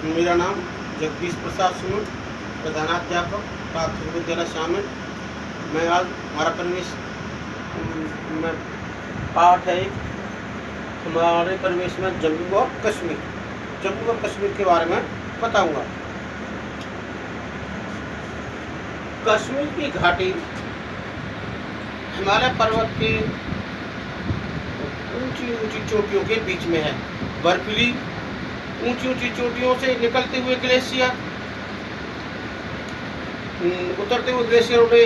मेरा नाम जगदीश प्रसाद सुमन, प्रधानाध्यापक प्राथमिक विद्यालय शामिल। मैं आज हमारा परिवेश में पाठ है। हमारे परिवेश में जम्मू और कश्मीर के बारे में बताऊंगा। कश्मीर की घाटी हिमालय पर्वत के ऊंची ऊंची चोटियों के बीच में है। बर्फीली ऊंची ऊंची चोटियों से निकलते हुए ग्लेशियर, उतरते हुए ग्लेशियरों ने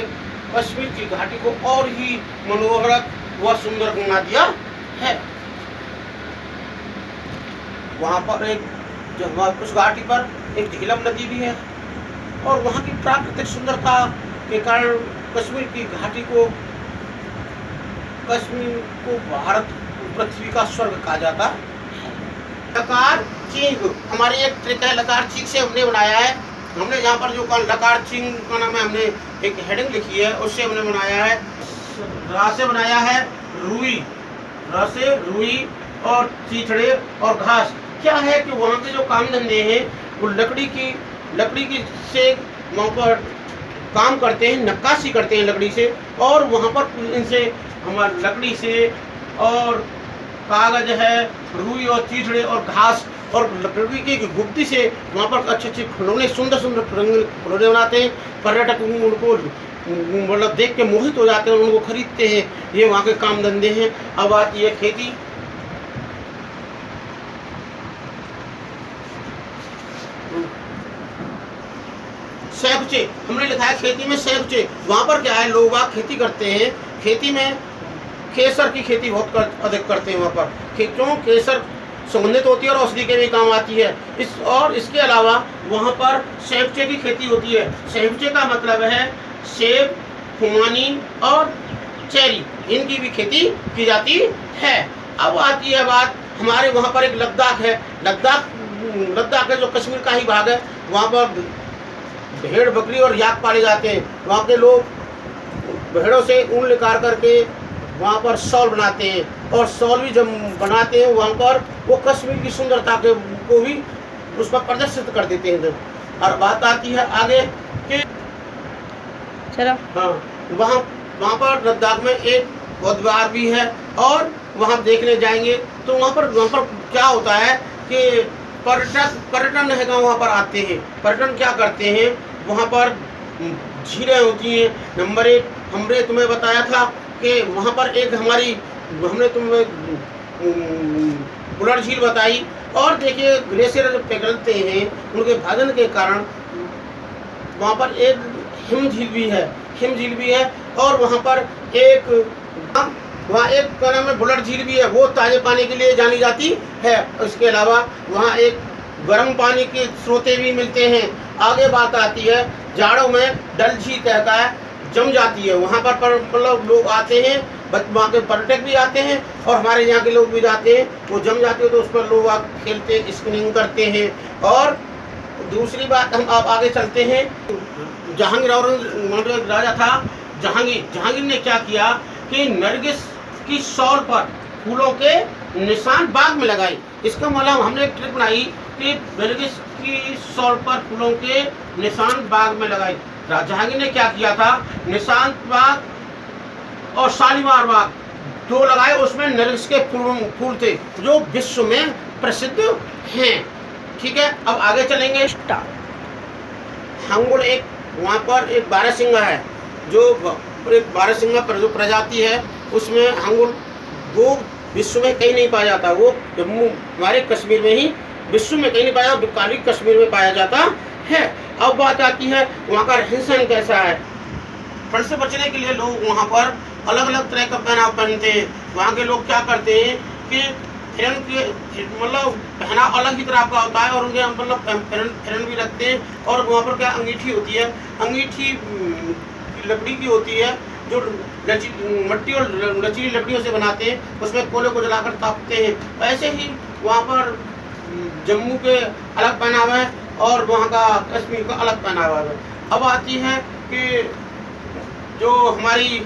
कश्मीर की घाटी को और ही मनोहरक व सुंदर बना दिया है। वहाँ पर उस घाटी पर एक झीलम नदी भी है और वहाँ की प्राकृतिक सुंदरता के कारण कश्मीर को भारत पृथ्वी का स्वर्ग कहा जाता है। लकार चिंग हमारी एक ट्रिक है। लकार चिंग से हमने बनाया है। हमने यहाँ पर जो लकार चिंग का नाम है, हमने एक हेडिंग लिखी है, उससे हमने बनाया है। रा से बनाया है रुई, र से रुई और चीथड़े और घास। क्या है कि वहाँ के जो काम धंधे हैं वो लकड़ी की से वहाँ पर काम करते हैं, नक्काशी करते हैं लकड़ी से, और वहाँ पर इनसे हमारे लकड़ी से और कागज है, रुई और चीथड़े और घास और लकड़ी की गुप्ती से वहाँ पर अच्छे अच्छे खिलौने, सुंदर खिलौने बनाते हैं। पर्यटक उनको मतलब देख के मोहित हो जाते हैं, उनको खरीदते हैं। ये वहाँ के काम धंधे हैं। अब आती है खेती। सैकचे हमने लिखा है खेती में सैकचे। वहाँ पर क्या है, लोग खेती करते हैं। खेती में केसर की खेती बहुत अधिक करते हैं वहाँ पर। क्यों? केसर सुगंधित होती है और औषधि के भी काम आती है। इसके अलावा वहाँ पर सैकचे की खेती होती है। सैकचे का मतलब है सेब, खुमानी और चेरी, इनकी भी खेती की जाती है। अब आती है बात, हमारे वहाँ पर एक लद्दाख है। लद्दाख है जो कश्मीर का ही भाग है। वहाँ पर भेड़, बकरी और याक पाले जाते हैं। वहाँ के लोग भेड़ों से ऊन निकाल करके वहाँ पर शॉल बनाते हैं, और शॉल भी जब बनाते हैं वहाँ पर वो कश्मीर की सुंदरता को भी उस पर प्रदर्शित कर देते हैं। और बात आती है आगे कि चलो, हाँ, वहाँ पर लद्दाख में एक बौद्ध विहार भी है, और वहाँ देखने जाएंगे तो वहाँ पर क्या होता है कि पर्यटन है, वहाँ पर आते हैं। पर्यटन क्या करते हैं, वहाँ पर झीलें होती हैं। नंबर 1 हमने तुम्हें बताया था कि वहाँ पर एक हमने तुम्हें बुलर झील बताई। और देखिए ग्लेशियर जब पिघलते हैं उनके भाजन के कारण वहाँ पर एक हिम झील भी है। और वहाँ पर वहाँ एक क्या नाम है, बुलर झील भी है, वो ताजे पानी के लिए जानी जाती है। इसके अलावा वहाँ एक गर्म पानी के स्रोते भी मिलते हैं। आगे बात आती है, जाड़ों में डल झील कहता है जम जाती है। वहाँ पर मतलब लोग आते हैं, वहाँ के पर्यटक भी आते हैं और हमारे यहाँ के लोग भी जाते हैं। वो जम जाते हैं तो उस पर लोग खेलते, स्कीइंग करते हैं। और दूसरी बात, हम आप आगे चलते हैं। जहांगीर और राजा था जहांगीर ने क्या किया कि नरगिस की शॉल पर फूलों के निशान बाग में लगाई। इसका मतलब हमने एक ट्रिक बनाई कि नरगिस की शॉल पर फूलों के निशान बाग में लगाई। जहांगीर ने क्या किया था, निशांत बाग और शालीमार बाग 2 लगाए। उसमें नरगिस के फूल थे जो विश्व में प्रसिद्ध हैं। ठीक है, अब आगे चलेंगे। हंगुल वहाँ पर एक बारहसिंगा है, जो एक बारहसिंगा जो प्रजाति है, उसमें हंगुल वो विश्व में कहीं नहीं पाया जाता। वो जम्मू हमारे कश्मीर में ही विश्व में कहीं नहीं पाया, खाली कश्मीर में पाया जाता है। अब बात आती है वहाँ का रहन सहन कैसा है। ठंड से बचने के लिए लोग वहाँ पर अलग अलग तरह का पहनाव पहनते हैं। वहाँ के लोग क्या करते हैं कि मतलब पहनाव अलग ही तरह का होता है, और उनके मतलब फिरन भी रखते हैं। और वहाँ पर क्या अंगीठी होती है, अंगीठी लकड़ी की होती है जो मट्टी और लचीली लकड़ियों से बनाते हैं। उसमें कोयले को जलाकर तापते हैं। ऐसे ही वहाँ पर जम्मू के अलग पहनावा है और वहाँ का कश्मीर का अलग पहनावा है। अब आती है कि जो हमारी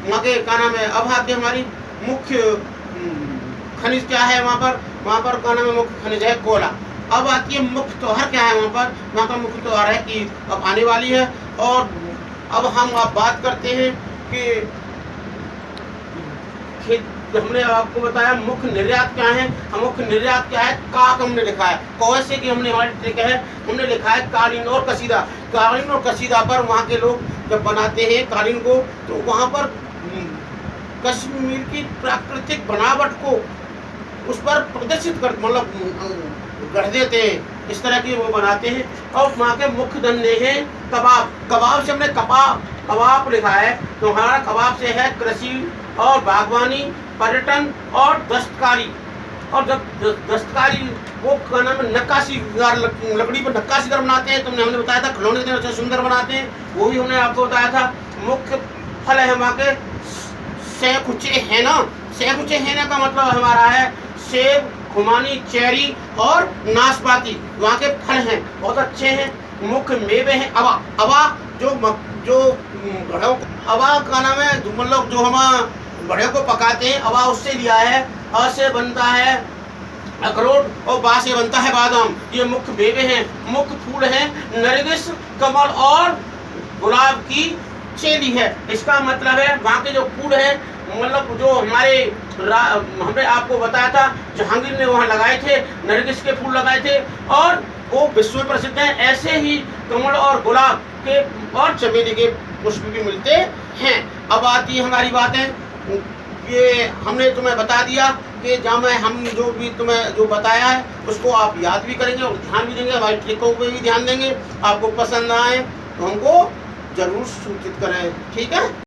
वहाँ के क्या नाम है, अब आती है हमारी मुख्य खनिज क्या है। वहाँ पर क्या नाम है, मुख्य खनिज है कोयला। अब आती है मुख्य त्योहार क्या है वहाँ का मुख्य त्योहार है कि अब आने वाली है। और अब हम आप बात करते हैं कि हमने आपको बताया मुख्य निर्यात क्या है। मुख्य निर्यात क्या है, काक हमने लिखा है, कौसे की हमने हमारी ट्रिक है, हमने लिखा है कालीन और कसीदा। कालीन और कसीदा पर वहाँ के लोग जब बनाते हैं कालीन को, तो वहाँ पर कश्मीर की प्राकृतिक बनावट को उस पर प्रदर्शित कर मतलब गढ़ देते हैं, इस तरह की वो बनाते हैं। और वहाँ के मुख्य धंधे हैं कबाब। कबाब से हमने कबाब लिखा है, तो हमारा कबाब से है कृषि और बागवानी, पर्यटन और दस्तकारी। और जब दस्तकारी वो क्या नाम है, नक्काशी लकड़ी पर नक्काशी कर बनाते हैं, तुमने हमने बताया था खिलौने कितने सुंदर बनाते हैं, वो भी हमने आपको बताया था। मुख्य फल है वहाँ के सेकुचे है ना। सेकुचे है ना का मतलब हमारा है सेब, खुमानी, चेरी और नाशपाती, वहाँ के फल हैं, बहुत अच्छे हैं। मुख्य मेवे हैं अवा जो घड़ों अवा का नाम है, मतलब जो हम घड़े को पकाते हैं, अवा उससे लिया है। अ से बनता है अखरोट और बा से बनता है बादाम। ये मुख्य मेवे हैं। मुख्य फूल हैं नरगिस, कमल और गुलाब की चेली है। इसका मतलब है वहाँ के जो फूल हैं, मतलब जो हमने आपको बताया था जहांगीर ने वहाँ लगाए थे, नरगिस के फूल लगाए थे और वो विश्व में प्रसिद्ध हैं। ऐसे ही कमल और गुलाब के और चमेली के पुष्प भी मिलते हैं। अब आती है हमारी बातें, ये हमने तुम्हें बता दिया कि हम जो भी तुम्हें जो बताया है उसको आप याद भी करेंगे और ध्यान भी देंगे, हमारी ट्रिकों पे भी ध्यान देंगे। आपको पसंद आए तो हमको जरूर सूचित करें, ठीक है।